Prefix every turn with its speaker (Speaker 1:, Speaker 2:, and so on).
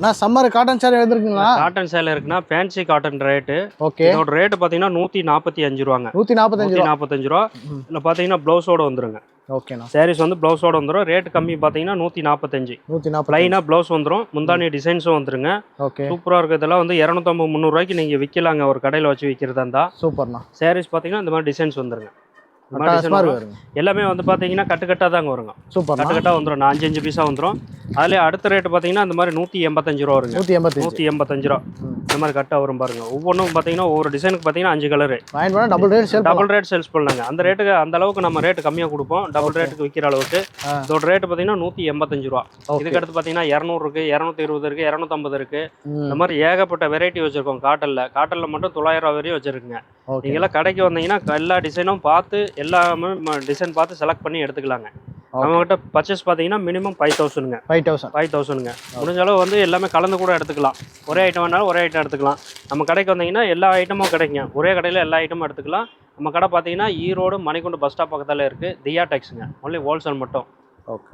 Speaker 1: நான் summer cotton சேலை எடுத்துருக்கீங்களா?
Speaker 2: Cotton சேலை இருக்குன்னா ஃபேன்சி காட்டன் ரேட்டு.
Speaker 1: ஓகே.
Speaker 2: இதோட ரேட்டு பார்த்தீங்கன்னா 145 ரூபாங்க.
Speaker 1: 145
Speaker 2: ரூபா. இல்லை பார்த்தீங்கன்னா ப்ளவுஸோட வந்துருங்க.
Speaker 1: ஓகேண்ணா.
Speaker 2: சாரீஸ் வந்து ப்ளவுஸோட வந்துடும். ரேட் கம்மி பார்த்தீங்கன்னா 145. ப்ளைனாக ப்ளவுஸ் வந்துடும். முந்தானி டிசைன்ஸும் வந்துருங்க.
Speaker 1: ஓகே.
Speaker 2: சூப்பராக இருக்கிறதெல்லாம் வந்து 250 300 ரூபாய்க்கு நீங்கள் விற்கலாங்க ஒரு கடையில் வச்சு விற்கிறதா இருந்தால்.
Speaker 1: சூப்பர்ண்ணா.
Speaker 2: சாரீஸ் பார்த்தீங்கன்னா இந்த மாதிரி டிசைன்ஸ் வந்துருங்க. எல்லாமே வந்து பார்த்தீங்கன்னா கட்டுக்கட்டாக தாங்க வருங்க.
Speaker 1: சூப்பர்.
Speaker 2: கட்டுக்கட்டாக வந்துடும். 5 பீஸாக வந்துடும். அதுலேயே அடுத்த ரேட்டு பார்த்தீங்கன்னா இந்த மாதிரி 185 ரூபா வருங்க. 185 ரூபா. இந்த மாதிரி கட்டாக வரும் பாருங்க. ஒவ்வொன்றும் பார்த்தீங்கன்னா ஒவ்வொரு டிசைனுக்கு பார்த்தீங்கன்னா 5 கலரு. டபுள் ரேட் சேல்ஸ் பண்ணலாங்க. அந்த ரேட்டுக்கு அந்த அளவுக்கு நம்ம ரேட்டு கம்மியாக கொடுப்போம். டபுள் ரேட்டுக்கு விற்கிற அளவுக்கு. இதோட ரேட்டு பார்த்தீங்கன்னா 185 ரூபா. இதுக்கு அடுத்து பார்த்தீங்கன்னா 200 இருக்கு, 220 இருக்கு, 250 இருக்கு. இந்த மாதிரி ஏகப்பட்ட வெரைட்டி வச்சிருக்கோம். காட்டனில் மட்டும் 900 ரூபா வரையும் வச்சிருக்குங்க. நீங்களாம் கடைக்கு வந்தீங்கன்னா எல்லா டிசைனும் பார்த்து எல்லாமே டிசைன் பார்த்து செலக்ட் பண்ணி எடுத்துக்கலாங்க. நம்மகிட்ட பர்ச்சேஸ் பார்த்தீங்கன்னா மினிமம் 5000ங்க. 5000ங்க. முடிஞ்ச அளவு வந்து எல்லாமே கலந்து கூட எடுத்துக்கலாம். ஒரே ஐட்டம் வேணாலும் ஒரே ஐட்டம் எடுத்துக்கலாம். நம்ம கடைக்கு வந்தீங்கன்னா எல்லா ஐட்டமும் கிடைக்குங்க. ஒரே கடையில் எல்லா ஐட்டமும் எடுத்துக்கலாம். நம்ம கடை பார்த்தீங்கன்னா ஈரோடு மணிக்குண்டு பஸ் ஸ்டாப் பக்கத்தில் இருக்குது. தியா டெக்ஸுங்க. ஒன்லி ஹோல்சேல் மட்டும்.
Speaker 1: ஓகே.